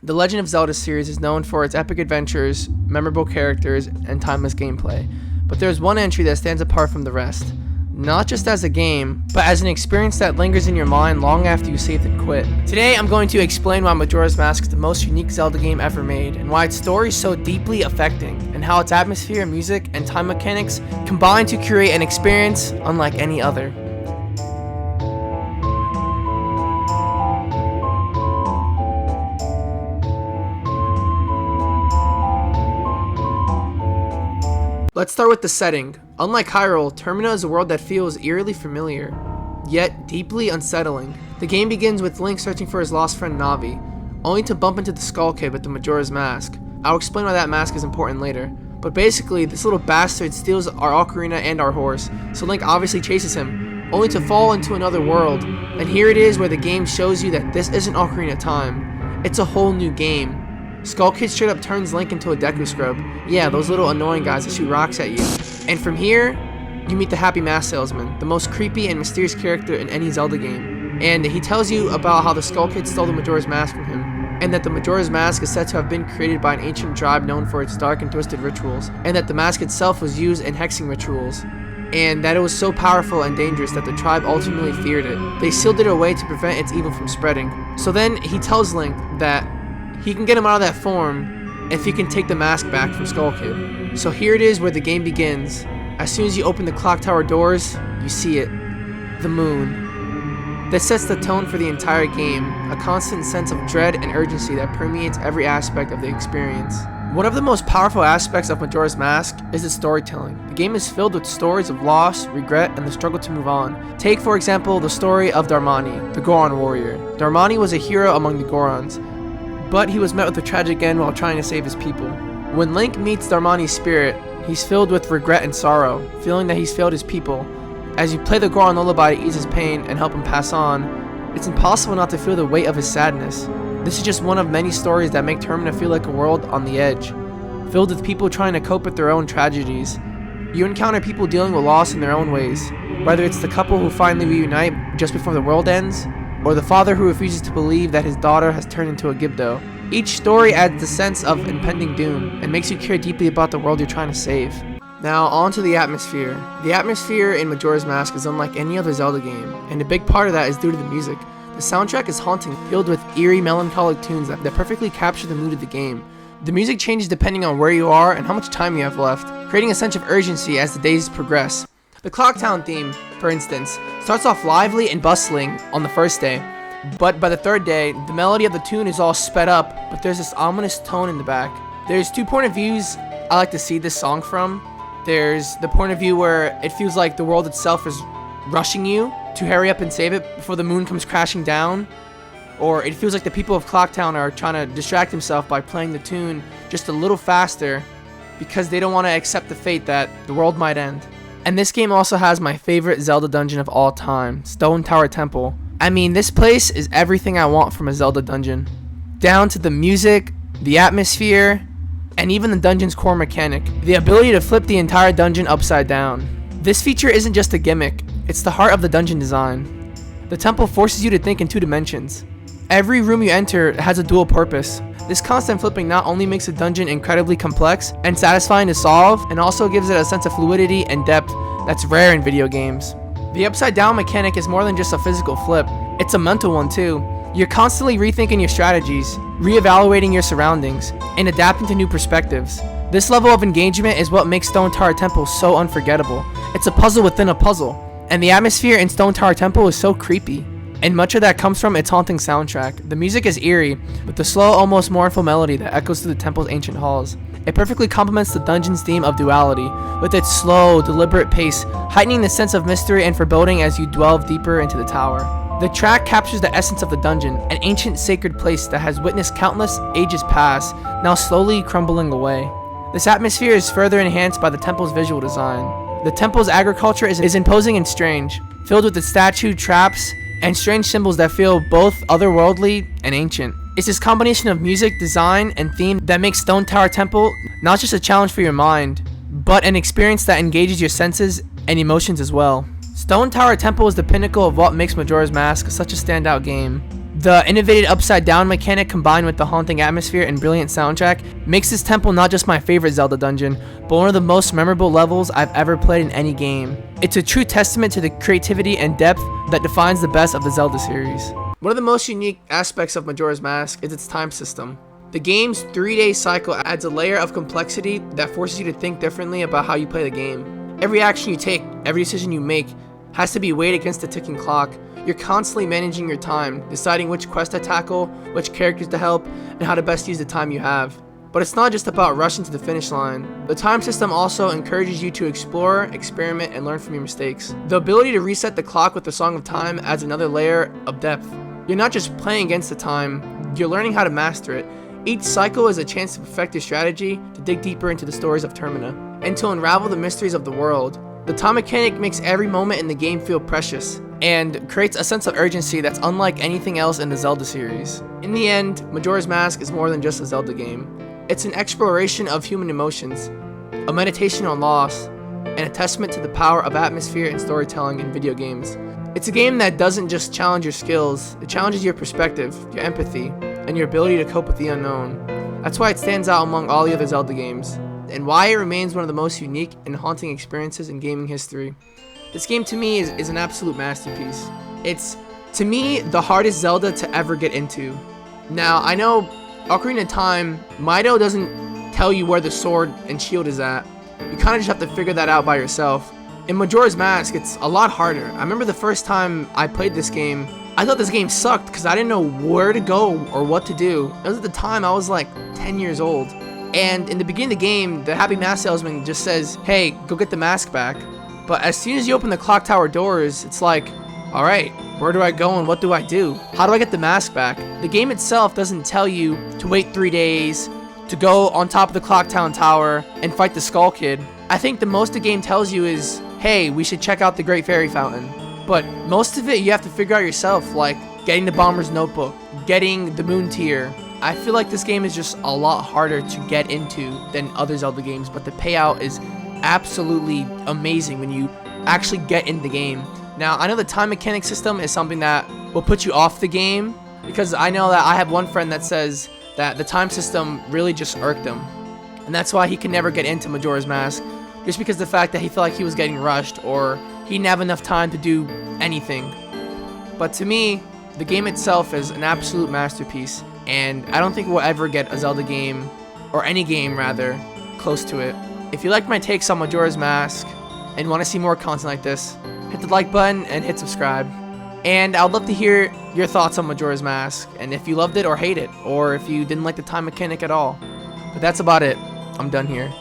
The Legend of Zelda series is known for its epic adventures, memorable characters, and timeless gameplay. But there's one entry that stands apart from the rest. Not just as a game, but as an experience that lingers in your mind long after you saved and quit. Today, I'm going to explain why Majora's Mask is the most unique Zelda game ever made, and why its story is so deeply affecting, and how its atmosphere, music, and time mechanics combine to create an experience unlike any other. Let's start with the setting. Unlike Hyrule, Termina is a world that feels eerily familiar, yet deeply unsettling. The game begins with Link searching for his lost friend Navi, only to bump into the Skull Kid with the Majora's Mask. I'll explain why that mask is important later. But basically, this little bastard steals our ocarina and our horse, so Link obviously chases him, only to fall into another world. And here it is where the game shows you that this isn't Ocarina of Time. It's a whole new game. Skull Kid straight up turns Link into a Deku Scrub. Yeah, those little annoying guys that shoot rocks at you. And from here, you meet the Happy Mask Salesman, the most creepy and mysterious character in any Zelda game. And he tells you about how the Skull Kid stole the Majora's Mask from him, and that the Majora's Mask is said to have been created by an ancient tribe known for its dark and twisted rituals, and that the mask itself was used in hexing rituals, and that it was so powerful and dangerous that the tribe ultimately feared it. They sealed it away to prevent its evil from spreading. So then he tells Link that he can get him out of that form if he can take the mask back from Skull Kid. So here it is where the game begins. As soon as you open the clock tower doors, you see it. The moon. This sets the tone for the entire game, a constant sense of dread and urgency that permeates every aspect of the experience. One of the most powerful aspects of Majora's Mask is its storytelling. The game is filled with stories of loss, regret, and the struggle to move on. Take, for example, the story of Darmani, the Goron warrior. Darmani was a hero among the Gorons, but he was met with a tragic end while trying to save his people. When Link meets Darmani's spirit, he's filled with regret and sorrow, feeling that he's failed his people. As you play the Goron lullaby to ease his pain and help him pass on, it's impossible not to feel the weight of his sadness. This is just one of many stories that make Termina feel like a world on the edge, filled with people trying to cope with their own tragedies. You encounter people dealing with loss in their own ways, whether it's the couple who finally reunite just before the world ends, or the father who refuses to believe that his daughter has turned into a Gibdo. Each story adds the sense of impending doom and makes you care deeply about the world you're trying to save. Now, on to the atmosphere. The atmosphere in Majora's Mask is unlike any other Zelda game, and a big part of that is due to the music. The soundtrack is haunting, filled with eerie, melancholic tunes that perfectly capture the mood of the game. The music changes depending on where you are and how much time you have left, creating a sense of urgency as the days progress. The Clock Town theme, for instance, starts off lively and bustling on the first day, but by the third day, the melody of the tune is all sped up, but there's this ominous tone in the back. There's two point of views I like to see this song from. There's the point of view where it feels like the world itself is rushing you to hurry up and save it before the moon comes crashing down, or it feels like the people of Clocktown are trying to distract themselves by playing the tune just a little faster because they don't want to accept the fate that the world might end. And this game also has my favorite Zelda dungeon of all time, Stone Tower Temple. I mean, this place is everything I want from a Zelda dungeon, down to the music, the atmosphere, and even the dungeon's core mechanic, the ability to flip the entire dungeon upside down. This feature isn't just a gimmick, it's the heart of the dungeon design. The temple forces you to think in two dimensions. Every room you enter has a dual purpose. This constant flipping not only makes a dungeon incredibly complex and satisfying to solve, and also gives it a sense of fluidity and depth that's rare in video games. The upside down mechanic is more than just a physical flip, it's a mental one too. You're constantly rethinking your strategies, reevaluating your surroundings, and adapting to new perspectives. This level of engagement is what makes Stone Tower Temple so unforgettable. It's a puzzle within a puzzle, and the atmosphere in Stone Tower Temple is so creepy. And much of that comes from its haunting soundtrack. The music is eerie, with the slow, almost mournful melody that echoes through the temple's ancient halls. It perfectly complements the dungeon's theme of duality, with its slow, deliberate pace, heightening the sense of mystery and foreboding as you delve deeper into the tower. The track captures the essence of the dungeon, an ancient sacred place that has witnessed countless ages pass, now slowly crumbling away. This atmosphere is further enhanced by the temple's visual design. The temple's agriculture is imposing and strange, filled with its statue, traps, and strange symbols that feel both otherworldly and ancient. It's this combination of music, design, and theme that makes Stone Tower Temple not just a challenge for your mind, but an experience that engages your senses and emotions as well. Stone Tower Temple is the pinnacle of what makes Majora's Mask such a standout game. The innovative upside down mechanic combined with the haunting atmosphere and brilliant soundtrack makes this temple not just my favorite Zelda dungeon, but one of the most memorable levels I've ever played in any game. It's a true testament to the creativity and depth that defines the best of the Zelda series. One of the most unique aspects of Majora's Mask is its time system. The game's 3-day cycle adds a layer of complexity that forces you to think differently about how you play the game. Every action you take, every decision you make, has to be weighed against the ticking clock. You're constantly managing your time, deciding which quest to tackle, which characters to help, and how to best use the time you have. But it's not just about rushing to the finish line. The time system also encourages you to explore, experiment, and learn from your mistakes. The ability to reset the clock with the Song of Time adds another layer of depth. You're not just playing against the time, you're learning how to master it. Each cycle is a chance to perfect your strategy, to dig deeper into the stories of Termina, and to unravel the mysteries of the world. The time mechanic makes every moment in the game feel precious, and creates a sense of urgency that's unlike anything else in the Zelda series. In the end, Majora's Mask is more than just a Zelda game. It's an exploration of human emotions, a meditation on loss, and a testament to the power of atmosphere and storytelling in video games. It's a game that doesn't just challenge your skills, it challenges your perspective, your empathy, and your ability to cope with the unknown. That's why it stands out among all the other Zelda games, and why it remains one of the most unique and haunting experiences in gaming history. This game to me is an absolute masterpiece. It's, to me, the hardest Zelda to ever get into. Now, I know Ocarina of Time, Mido doesn't tell you where the sword and shield is at. You kind of just have to figure that out by yourself. In Majora's Mask, it's a lot harder. I remember the first time I played this game, I thought this game sucked because I didn't know where to go or what to do. It was at the time I was like 10 years old. And in the beginning of the game, the Happy Mask Salesman just says, hey, go get the mask back. But as soon as you open the clock tower doors, it's like, alright, where do I go and what do I do? How do I get the mask back? The game itself doesn't tell you to wait 3 days, to go on top of the clock tower and fight the Skull Kid. I think the most the game tells you is, hey, we should check out the Great Fairy Fountain. But most of it you have to figure out yourself, like getting the Bomber's Notebook, getting the Moon Tier. I feel like this game is just a lot harder to get into than other Zelda games, but the payout is absolutely amazing when you actually get in the game. Now, I know the time mechanic system is something that will put you off the game, because I know that I have one friend that says that the time system really just irked him, and that's why he can never get into Majora's Mask, just because of the fact that he felt like he was getting rushed or he didn't have enough time to do anything. But to me, the game itself is an absolute masterpiece, and I don't think we'll ever get a Zelda game, or any game rather, close to it. If you like my takes on Majora's Mask and want to see more content like this, hit the like button and hit subscribe. And I'd love to hear your thoughts on Majora's Mask, and if you loved it or hate it, or if you didn't like the time mechanic at all. But that's about it. I'm done here.